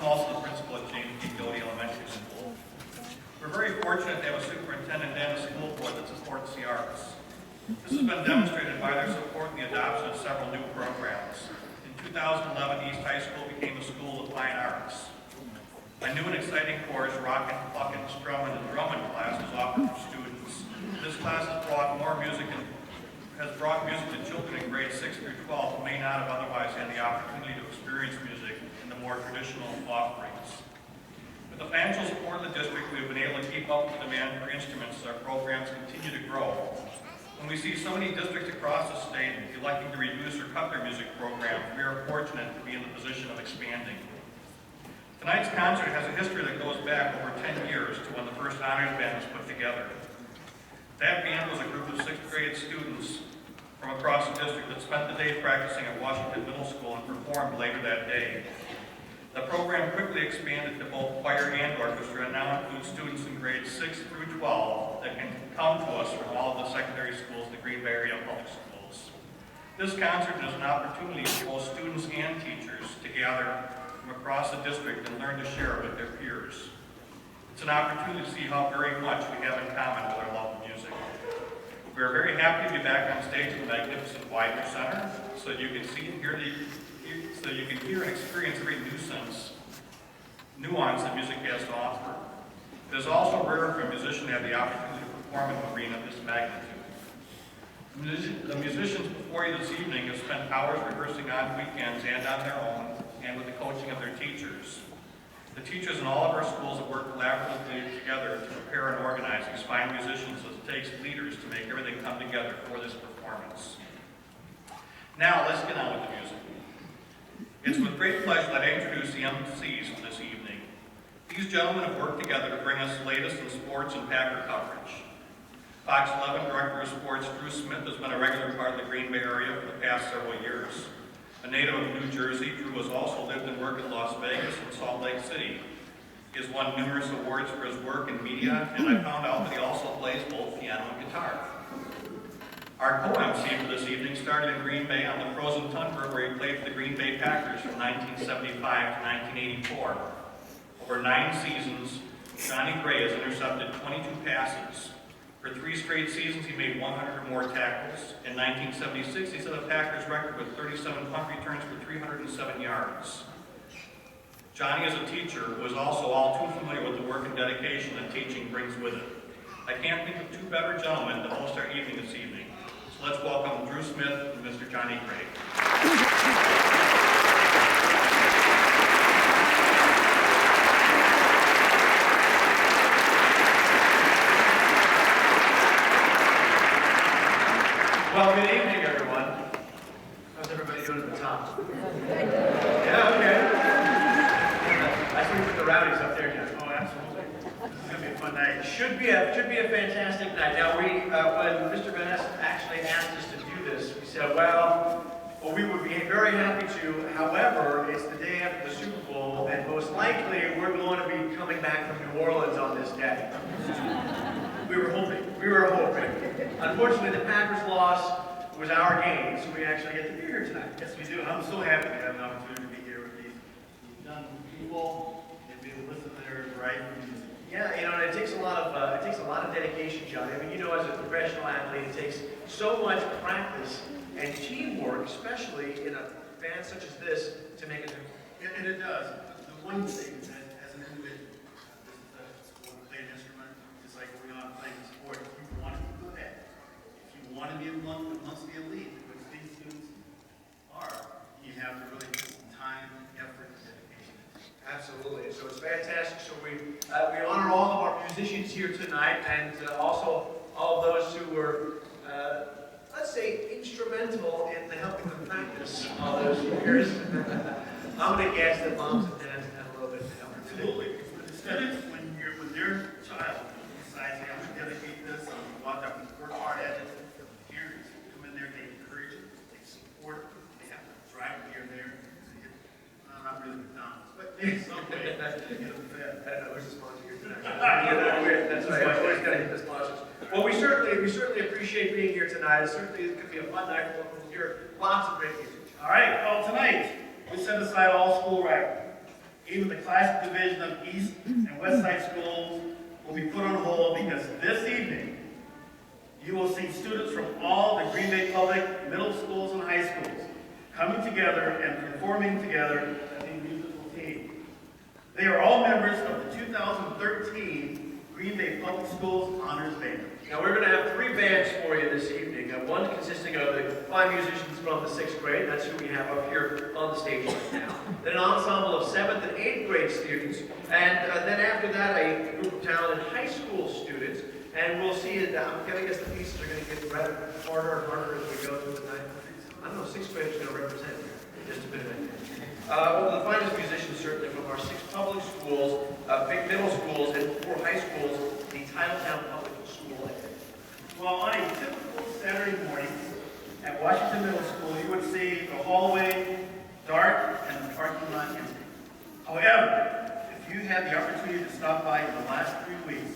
I'm also the principal at James D. Doty Elementary School. We're very fortunate to have a superintendent and a school board that supports the arts. This has been demonstrated by their support in the adoption of several new programs. In 2011, East High School became a school of fine arts. A new and exciting course, Rockin', Pluckin', Strummin', and Drummin' class is offered for students. This class has brought music to children in grades 6 through 12 who may not have otherwise had the opportunity to experience music in the more traditional offerings. With the financial support of the district, we have been able to keep up with the demand for instruments as our programs continue to grow. When we see so many districts across the state electing to reduce or cut their music programs, we are fortunate to be in the position of expanding. Tonight's concert has a history that goes back over 10 years to when the first honors band was put together. That band was a group of 6th grade students from across the district that spent the day practicing at Washington Middle School and performed later that day. The program quickly expanded to both choir and orchestra and now includes students in grades 6 through 12 that can come to us from all of the secondary schools in the Green Bay area public schools. This concert is an opportunity for both students and teachers to gather from across the district and learn to share with their peers. It's an opportunity to see how very much we have in common with our love of music. We are very happy to be back on stage at the magnificent Widener Center so that you can see and hear and experience every nuance that music has to offer. It is also rare for a musician to have the opportunity to perform in an arena of this magnitude. The musicians before you this evening have spent hours rehearsing on weekends and on their own, and with the coaching of their teachers. The teachers in all of our schools have worked collaboratively together to prepare and organize these fine musicians as it takes leaders to make everything come together for this performance. Now, let's get on with the music. It's with great pleasure that I introduce the MCs for this evening. These gentlemen have worked together to bring us the latest in sports and Packer coverage. Fox 11 Director of Sports Drew Smith has been a regular part of the Green Bay area for the past several years. A native of New Jersey, Drew has also lived and worked in Las Vegas and Salt Lake City. He has won numerous awards for his work in media, and I found out that he also plays both piano and guitar. Our co-MC for this evening started in Green Bay on the frozen tundra where he played for the Green Bay Packers from 1975 to 1984. Over 9 seasons, Johnny Gray has intercepted 22 passes. For 3 straight seasons, he made 100 or more tackles. In 1976, he set a Packers record with 37 punt returns for 307 yards. Johnny is a teacher who is also all too familiar with the work and dedication that teaching brings with it. I can't think of 2 better gentlemen to host our evening this evening. So let's welcome Drew Smith and Mr. Johnny Gray. Well, good evening, everyone. How's everybody doing at the top? Yeah, okay. I see we put the rowdies up there now. Oh, absolutely. This is going to be a fun night. Should be a fantastic night. Now, when Mr. Van Ness actually asked us to do this, we said, well, we would be very happy to. However, it's the day after the Super Bowl, and most likely we're going to be coming back from New Orleans on this day. We were hoping. Unfortunately, the Packers loss was our gain, so we actually get to be here tonight. Yes, we do. I'm so happy to have an opportunity to be here with these young people and be able to listen to their right music. Yeah, and it takes a lot of dedication, Johnny. I mean, as a professional athlete, it takes so much practice and teamwork, especially in a band such as this, to make a difference. Yeah, and it does. The one thing that, as an individual, this is a sport, play an instrument, just like we are playing a sport. If you want to be good at it, if you want to be amongst the elite, which these students are, you have to really put some time, effort, and dedication. Absolutely. So it's fantastic. So we honor all of our musicians here tonight, and also all of those who were, let's say, instrumental in helping them practice all those years. I'm going to guess that moms and dads had a little bit of help. Absolutely. Especially when your child decides, hey, I'm going to dedicate this, I'm going to go out there and work hard at it. Parents come in there, they encourage it, they support, they have to drive here and there. Not really McDonald's, but in some way, to get them fed. I don't know who's the sponsor here tonight. That's right. I always got to hit the sponsors. Well, we certainly appreciate being here tonight. It certainly could be a fun night. We'll hear lots of great music. All right. Well, tonight we set aside all school right Even the classic division of East and West Side schools will be put on hold because this evening, you will see students from all the Green Bay Public middle schools and high schools coming together and performing together as a musical team. They are all members of the 2013 Green Bay Public Schools Honors Band. Now we're going to have three bands for you this evening. One consisting of the 5 musicians from the 6th grade, that's who we have up here on the stage right now. Then an ensemble of 7th and 8th grade students, and then after that a group of talented high school students. And we'll see it. I'm going to guess the pieces are going to get rather harder and harder as we go through the night. I don't know, 6th grade is going to represent here just a bit of it. One of the finest musicians certainly from our 6 public schools, big middle schools, and 4 high schools, the Titletown Public School area. Well, on a typical Saturday morning at Washington Middle School, you would see the hallway dark and the parking lot empty. However, if you had the opportunity to stop by in the last 3 weeks,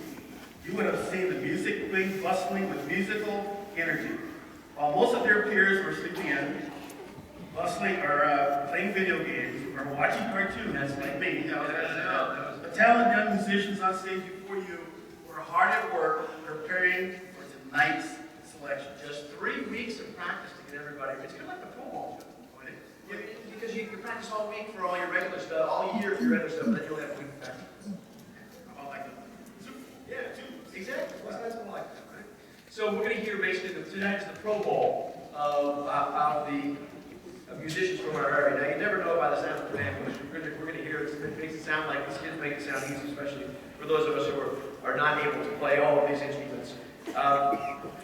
you would have seen the music wing bustling with musical energy. While most of their peers were sleeping in, bustling or playing video games or watching cartoons like me, the talented young musicians on stage before you were hard at work preparing for tonight's selection. Just 3 weeks of practice to get everybody. It's kind of like the Pro Bowl. Yeah, because you practice all week for all your regular stuff, all year for your regular stuff, and then you'll have a week of practice. About like the Super Bowl. Yeah, exactly. Well, that's something like that, right? So we're going to hear basically tonight's the Pro Bowl of the musicians from our area. Now you never know by the sound of the band, because we're going to hear it. It makes it sound like these kids make it sound easy, especially for those of us who are not able to play all of these instruments.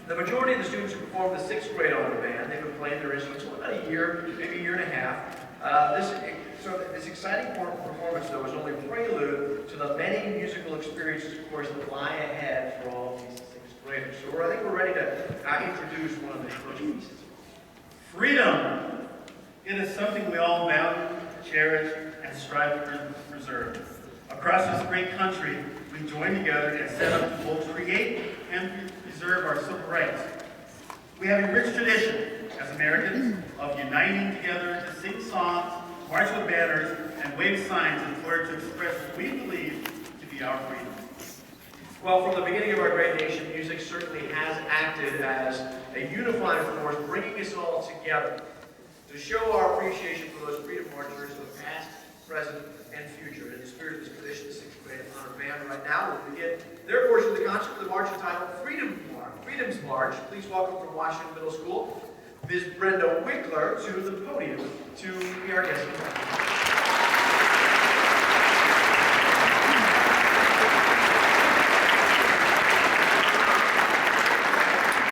The majority of the students who perform the 6th grade honor band, they've been playing their instruments for about a year, maybe a year and a half. This exciting performance, though, is only prelude to the many musical experiences, of course, that lie ahead for all of these 6th graders. So I think we're ready to introduce one of the first pieces. Freedom! It is something we all value, cherish, and strive to preserve. Across this great country, we join together and set up to both create and preserve our civil rights. We have a rich tradition as Americans of uniting together to sing songs, march with banners, and wave signs in order to express what we believe to be our freedom. Well, from the beginning of our great nation, music certainly has acted as a unifying force, bringing us all together to show our appreciation for those freedom marchers of the past, present, and future. In the spirit of this tradition, the 6th grade honor band right now will begin their portion of the concert with the march entitled Freedom's March. Please welcome from Washington Middle School, Ms. Brenda Winkler to the podium to be our guest.